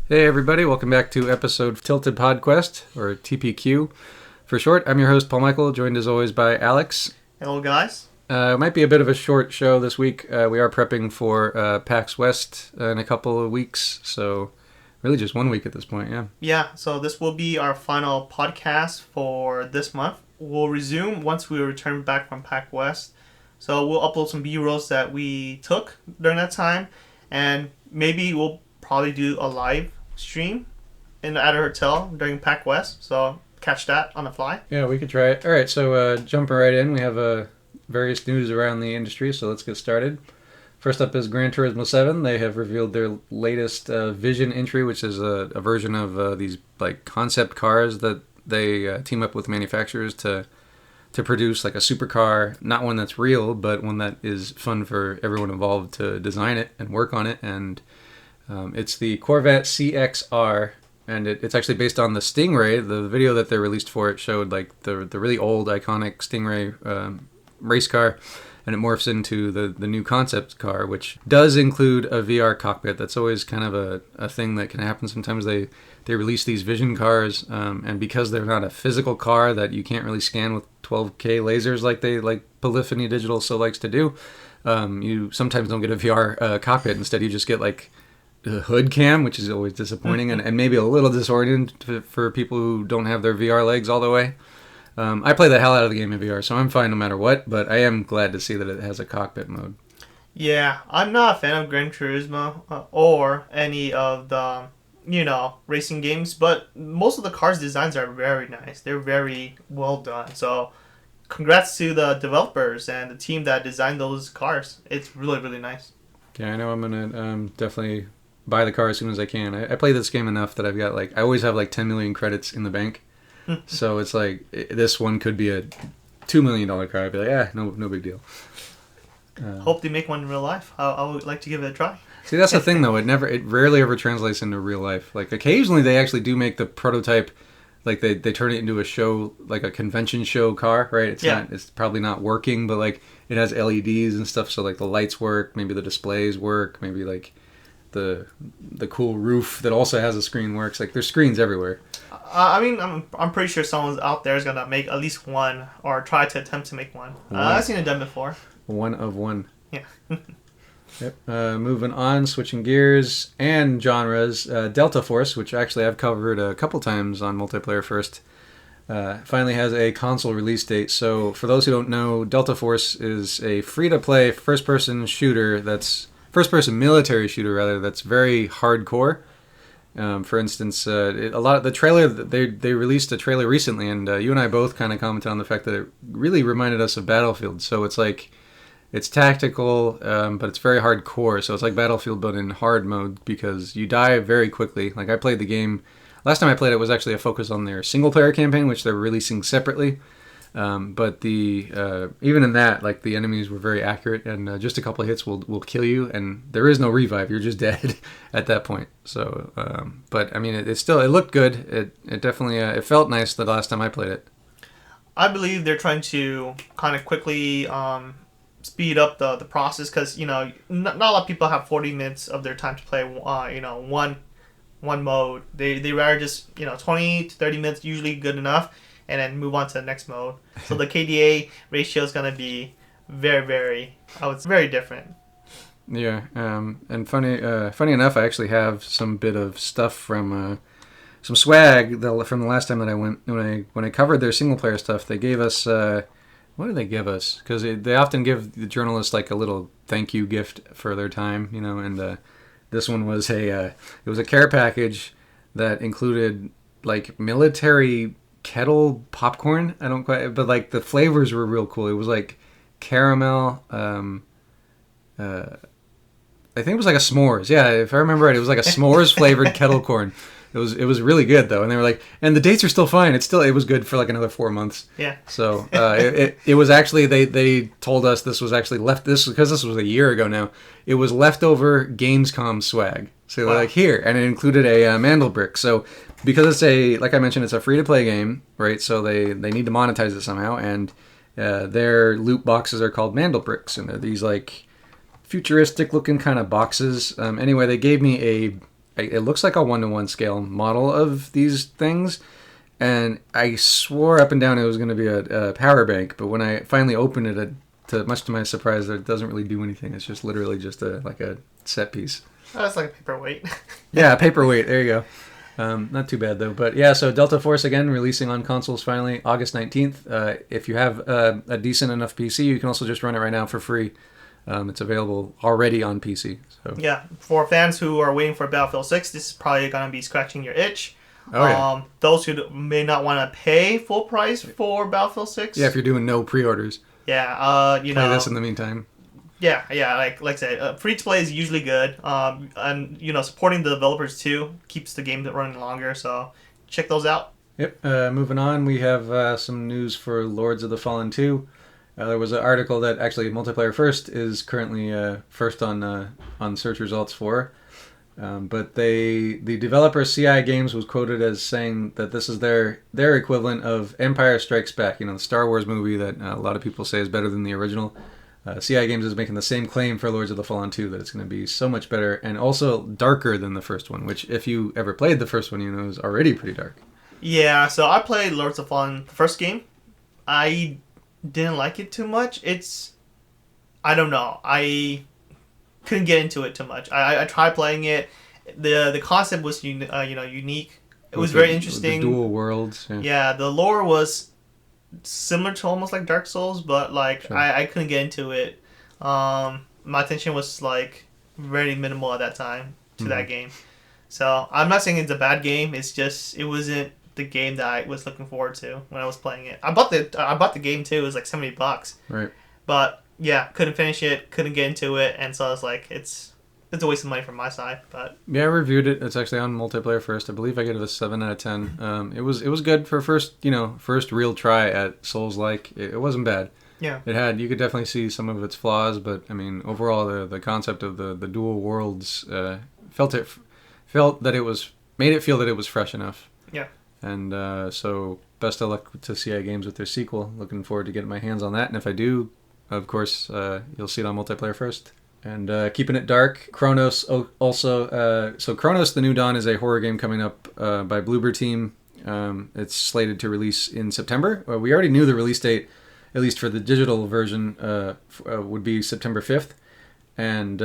Hey everybody, welcome back to episode Tilted PodQuest, or TPQ for short. I'm your host Paul Michael, joined as always by Alex. Hello guys. It might be a bit of a short show this week. We are prepping for PAX West in a couple of weeks, so really just 1 week at this point, yeah. Yeah, so this will be our final podcast for this month. We'll resume once we return back from PAX West. So we'll upload some B-rolls that we took during that time, and maybe we'll probably do a live stream at our hotel during PAX West. So catch that on the fly. Yeah, we could try it. All right, so jumping right in, we have various news around the industry, so let's get started. First up is Gran Turismo 7. They have revealed their latest Vision entry, which is a version of these like concept cars that they team up with manufacturers to produce like a supercar, not one that's real, but one that is fun for everyone involved to design it and work on it. And it's the Corvette CX.R, and it's actually based on the Stingray. The video that they released for it showed like the really old iconic Stingray race car, and it morphs into the new concept car, which does include a VR cockpit. That's always kind of a thing that can happen. Sometimes they release these vision cars, and because they're not a physical car that you can't really scan with 12K lasers like Polyphony Digital so likes to do, you sometimes don't get a VR cockpit. Instead, you just get like a hood cam, which is always disappointing, and maybe a little disorienting for people who don't have their VR legs all the way. I play the hell out of the game in VR, so I'm fine no matter what, but I am glad to see that it has a cockpit mode. Yeah, I'm not a fan of Gran Turismo or any of the, racing games, but most of the cars' designs are very nice. They're very well done. So congrats to the developers and the team that designed those cars. It's really, really nice. Yeah, I know I'm going to definitely buy the car as soon as I can. I play this game enough that I've got I always have 10 million credits in the bank. So it's this one could be a $2 million car. I'd be like, no big deal. Hope they make one in real life. I would like to give it a try. See, that's the thing though. It rarely ever translates into real life. Occasionally they actually do make the prototype, they turn it into a show, like a convention show car, right? It's probably not working, but it has LEDs and stuff, so the lights work, maybe the displays work, maybe the cool roof that also has a screen works. There's screens everywhere. I'm pretty sure someone out there is gonna make at least one or try to attempt to make one. I've seen it done before. One of one. Yeah. Yep. Moving on, switching gears and genres. Delta Force, which actually I've covered a couple times on Multiplayer First, finally has a console release date. So for those who don't know, Delta Force is a free-to-play first-person military shooter rather, that's very hardcore. For instance, a lot of the trailer, they released a trailer recently, and you and I both kind of commented on the fact that it really reminded us of Battlefield. So it's tactical, but it's very hardcore. So it's like Battlefield, but in hard mode, because you die very quickly. I played the game, last time I played it was actually a focus on their single player campaign, which they're releasing separately. But even in that, the enemies were very accurate, and just a couple of hits will kill you, and there is no revive. You're just dead at that point. So, but I mean, it looked good. It definitely it felt nice the last time I played it. I believe they're trying to kind of quickly speed up the process, because not a lot of people have 40 minutes of their time to play one mode. They rather just 20 to 30 minutes usually good enough, and then move on to the next mode. So the KDA ratio is going to be very, very, very different. Yeah, and funny enough, I actually have some bit of stuff from some swag from the last time that I went. When I covered their single player stuff, they gave us what did they give us? Because they often give the journalists a little thank you gift for their time, and this one was it was a care package that included military kettle popcorn. I don't quite, but the flavors were real cool. It was caramel. I think it was a s'mores. Yeah, if I remember right, it was a s'mores flavored kettle corn. It was really good though, and they were and the dates are still fine. It was good for another 4 months. Yeah. So it was actually they told us this was actually because this was a year ago now. It was leftover Gamescom swag. So they're here, and it included a Mandelbrick. So because it's like I mentioned, it's a free to play game, right? So they need to monetize it somehow, and their loot boxes are called Mandelbricks, and they're these futuristic looking kind of boxes. Anyway, they gave me it looks like a 1-to-1 scale model of these things. And I swore up and down it was going to be a power bank, but when I finally opened it, much to my surprise, it doesn't really do anything. It's just literally just like a set piece. Oh, that's like a paperweight. Yeah, paperweight. There you go. Not too bad though. But yeah, so Delta Force again releasing on consoles finally August 19th. If you have a decent enough PC, you can also just run it right now for free. It's available already on PC. So yeah, for fans who are waiting for Battlefield 6, this is probably going to be scratching your itch. Oh, yeah. Those who may not want to pay full price for Battlefield 6. Yeah, if you're doing no pre-orders. Yeah, play this in the meantime. Yeah, like I said, free to play is usually good. And supporting the developers too keeps the game running longer. So check those out. Yep. Moving on, we have some news for Lords of the Fallen 2. There was an article that actually Multiplayer First is currently first on search results for. But the developer CI Games was quoted as saying that this is their equivalent of Empire Strikes Back, the Star Wars movie that a lot of people say is better than the original. CI Games is making the same claim for Lords of the Fallen 2, that it's going to be so much better and also darker than the first one, which if you ever played the first one, is already pretty dark. Yeah, so I played Lords of the Fallen, the first game. I didn't like it too much. I don't know. I couldn't get into it too much. I tried playing it. The concept was unique. It was very interesting. The dual worlds. Yeah, the lore was similar to almost like Dark Souls, but Sure. I couldn't get into it. My attention was like very minimal at that time to that game. So I'm not saying it's a bad game. It's just it wasn't the game that I was looking forward to when I was playing it. I bought the game too. It was like $70. Right. But yeah, couldn't finish it, couldn't get into it, and so I was like, it's a waste of money from my side. But yeah, I reviewed it. It's actually on Multiplayer First. I believe I gave it a 7 out of 10. It was good for first real try at Souls-like. It wasn't bad. yeah, You could definitely see some of its flaws, but I mean, overall, the concept of the dual worlds made it feel that it was fresh enough. yeah. And so, best of luck to CI Games with their sequel. Looking forward to getting my hands on that, and if I do, of course, you'll see it on Multiplayer First. And keeping it dark, Chronos also. So Chronos: The New Dawn is a horror game coming up by Bloober Team. It's slated to release in September. We already knew the release date, at least for the digital version, would be September 5th. And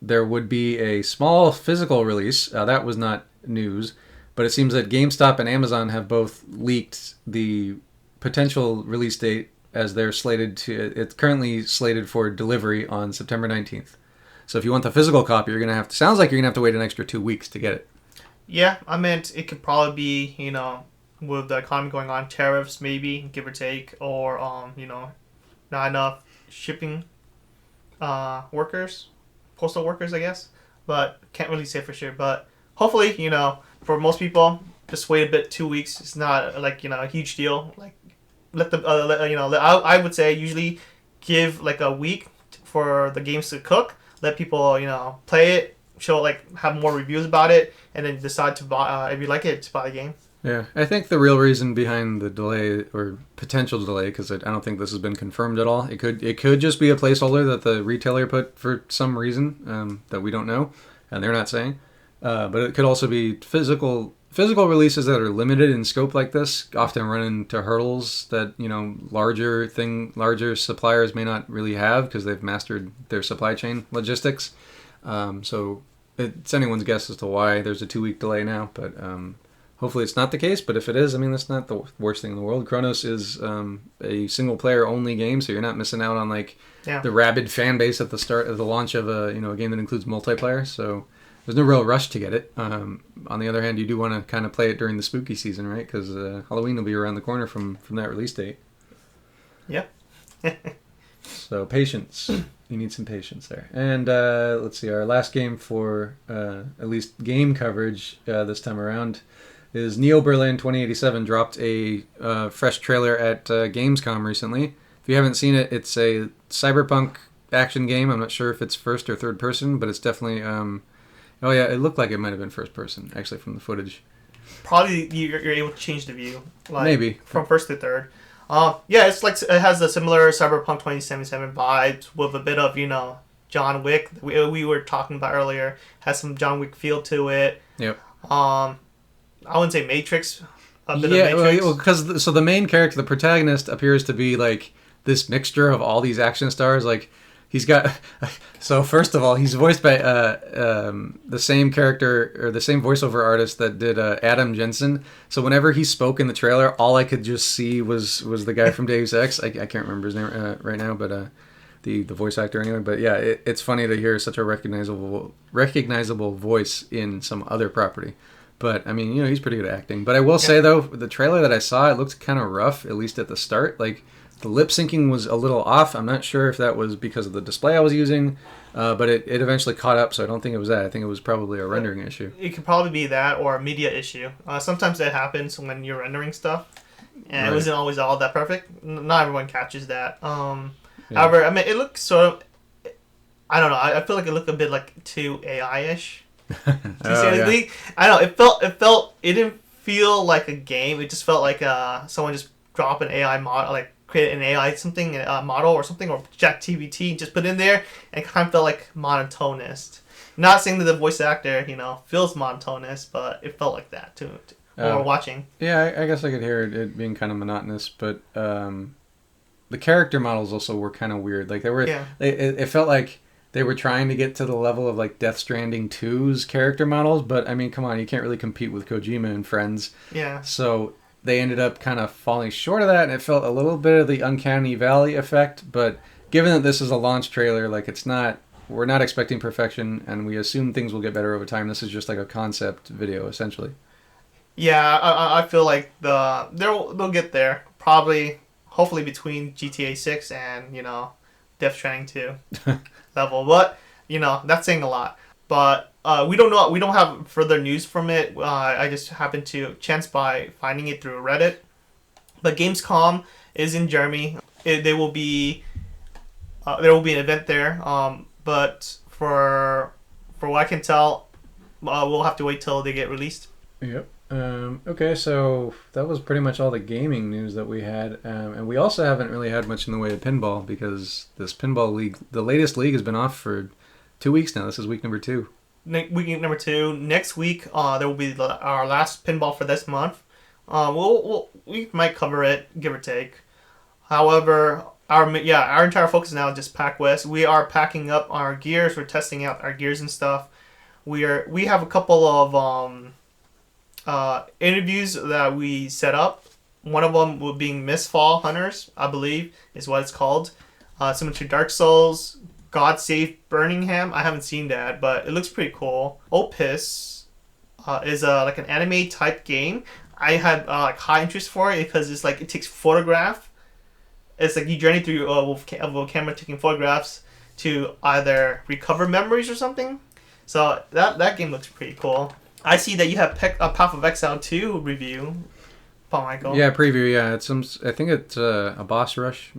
there would be a small physical release. That was not news. But it seems that GameStop and Amazon have both leaked the potential release date, as they're it's currently slated for delivery on September 19th. So if you want the physical copy, sounds like you're going to have to wait an extra 2 weeks to get it. Yeah, I meant it could probably be, with the economy going on, tariffs maybe, give or take, or, not enough shipping workers, postal workers, I guess. But can't really say for sure. But hopefully, for most people, just wait a bit, 2 weeks. It's not a huge deal. Like, let them, I would say usually give like a week for the games to cook. Let people, play it, have more reviews about it, and then decide to buy, if you like it, to buy the game. Yeah, I think the real reason behind the delay or potential delay, because I don't think this has been confirmed at all. It could just be a placeholder that the retailer put for some reason that we don't know, and they're not saying. But it could also be physical releases that are limited in scope like this often run into hurdles that larger suppliers may not really have because they've mastered their supply chain logistics. So it's anyone's guess as to why there's a 2-week delay now, but hopefully it's not the case. But if it is, I mean, that's not the worst thing in the world. Chronos is a single player only game, so you're not missing out on the rabid fan base at the start of the launch of a game that includes multiplayer. So there's no real rush to get it. On the other hand, you do want to kind of play it during the spooky season, right? Because Halloween will be around the corner from that release date. Yeah. So patience. You need some patience there. And let's see, our last game for at least game coverage this time around is Neo Berlin 2087 dropped a fresh trailer at Gamescom recently. If you haven't seen it, it's a cyberpunk action game. I'm not sure if it's first or third person, but it's definitely... Oh yeah, it looked like it might have been first person, actually, from the footage. Probably you're able to change the view, maybe from first to third. Yeah, it's like it has a similar Cyberpunk 2077 vibes with a bit of John Wick we were talking about earlier. Has some John Wick feel to it. Yep. I wouldn't say Matrix. A bit Yeah, of Matrix. well, because so the main character, the protagonist, appears to be like this mixture of all these action stars. Like he's got. So first of all, he's voiced by the same character or the same voiceover artist that did Adam Jensen. So whenever he spoke in the trailer, all I could just see was the guy from Deus Ex. I can't remember his name right now, but the voice actor anyway. But yeah, it's funny to hear such a recognizable voice in some other property. But I mean, he's pretty good at acting. But I will say though, the trailer that I saw, it looked kind of rough, at least at the start. Like the lip syncing was a little off. I'm not sure if that was because of the display I was using, but it eventually caught up. So I don't think it was that. I think it was probably a rendering issue. It could probably be that or a media issue. Sometimes that happens when you're rendering stuff, and it wasn't always all that perfect. Not everyone catches that. However, I mean, it looked sort of. I don't know. I feel like it looked a bit like too AI-ish. I don't know. It didn't feel like a game. It just felt like someone just dropped an AI model, like create an AI something, a model or something, or ChatGPT, just put in there, and it kind of felt like monotonous. Not saying that the voice actor, feels monotonous, but it felt like that too. When we're watching. Yeah, I guess I could hear it being kind of monotonous, but the character models also were kind of weird. Like they were, it felt like they were trying to get to the level of like Death Stranding 2's character models, but I mean, come on, you can't really compete with Kojima and friends. Yeah. So they ended up kind of falling short of that, and it felt a little bit of the Uncanny Valley effect. But given that this is a launch trailer, like we're not expecting perfection, and we assume things will get better over time. This is just like a concept video, essentially. Yeah, I feel like they'll get there. Probably, hopefully between GTA 6 and Death Stranding 2 level, but that's saying a lot. But we don't know. We don't have further news from it. I just happened to chance by finding it through Reddit. But Gamescom is in Germany. There will be an event there. But for what I can tell, we'll have to wait till they get released. Yep. Okay, so that was pretty much all the gaming news that we had. And we also haven't really had much in the way of pinball because this pinball league, the latest league, has been off for 2 weeks now. This is week number 2. Week number 2. Next week, there will be our last pinball for this month. We might cover it, give or take. However, our entire focus now is just PAX West. We are packing up our gears. We're testing out our gears and stuff. We have a couple of interviews that we set up. One of them will being Mistfall Hunters, I believe, is what it's called. Similar to Dark Souls, God Save Birmingham. I haven't seen that, but it looks pretty cool. Opus is like an anime type game. I had high interest for it because it's like it takes photograph. It's like you journey through with a camera taking photographs to either recover memories or something. So that game looks pretty cool. I see that you have Path of Exile 2 review, Paul Michael. Yeah, preview. Yeah, I think it's a boss rush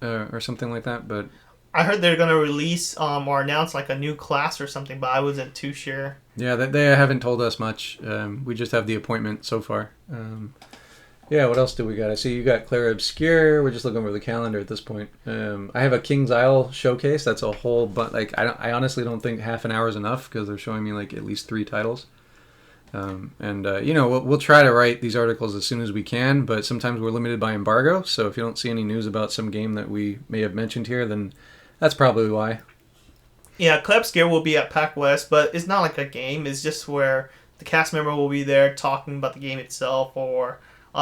or something like that. But I heard they're gonna release or announce like a new class or something, but I wasn't too sure. Yeah, they haven't told us much. We just have the appointment so far. Yeah, what else do we got? I see you got Claire Obscure. We're just looking over the calendar at this point. I have a King's Isle showcase. That's a whole I honestly don't think half an hour is enough because they're showing me like at least 3 titles. We'll try to write these articles as soon as we can, but sometimes we're limited by embargo. So if you don't see any news about some game that we may have mentioned here, then that's probably why. Yeah, Claire Obscure will be at PAX West, but it's not like a game. It's just where the cast member will be there talking about the game itself or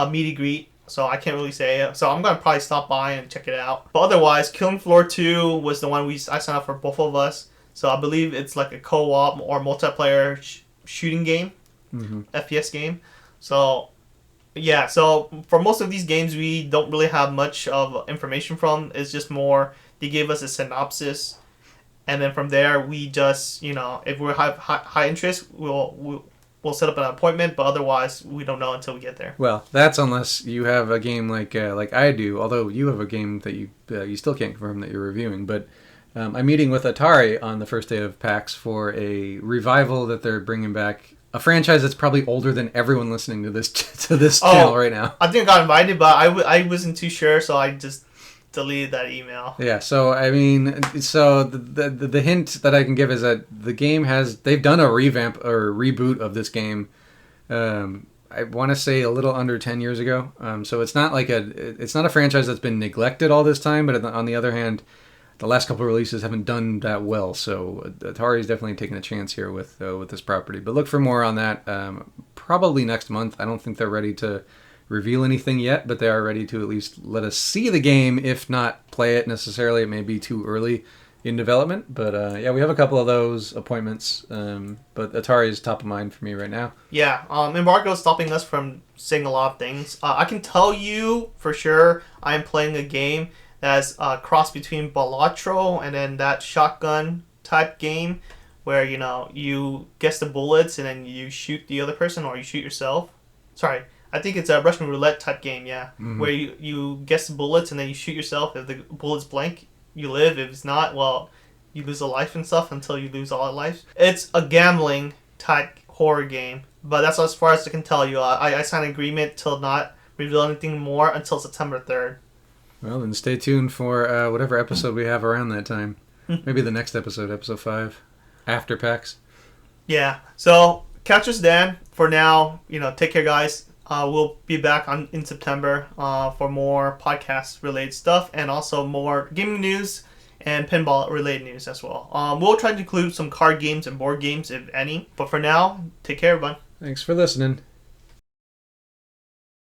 meet and greet. So I can't really say. So I'm going to probably stop by and check it out. But otherwise, Killing Floor 2 was the one I signed up for both of us. So I believe it's like a co-op or multiplayer shooting game. Mm-hmm. FPS game. So yeah, so for most of these games we don't really have much of information from. It's just more they gave us a synopsis, and then from there we just if we have high interest we'll set up an appointment, but otherwise we don't know until we get there. Well, that's unless you have a game like I do, although you have a game that you still can't confirm that you're reviewing, but I'm meeting with Atari on the first day of PAX for a revival that they're bringing back. A franchise that's probably older than everyone listening to this channel right now. I think I got invited, but I wasn't too sure, so I just deleted that email. Yeah, so I mean, so the hint that I can give is that the game they've done a revamp or reboot of this game. I want to say a little under 10 years ago. So it's not it's not a franchise that's been neglected all this time, but on the other hand, the last couple of releases haven't done that well. So Atari's definitely taking a chance here with this property. But look for more on that probably next month. I don't think they're ready to reveal anything yet, but they are ready to at least let us see the game, if not play it necessarily. It may be too early in development, but yeah, we have a couple of those appointments, but Atari is top of mind for me right now. Yeah, embargo is stopping us from saying a lot of things. I can tell you for sure I am playing a game that's a cross between Balatro and then that shotgun type game where, you know, you guess the bullets and then you shoot the other person or you shoot yourself. Sorry, I think it's a Russian roulette type game, yeah, where you guess the bullets and then you shoot yourself. If the bullet's blank, you live. If it's not, well, you lose a life and stuff until you lose all life. It's a gambling type horror game, but that's as far as I can tell you. I signed an agreement to not reveal anything more until September 3rd. Well, then stay tuned for whatever episode we have around that time. Maybe the next episode, episode 5, after PAX. Yeah, so catch us then. For now, you know, take care, guys. We'll be back in September for more podcast-related stuff and also more gaming news and pinball-related news as well. We'll try to include some card games and board games, if any. But for now, take care, everyone. Thanks for listening.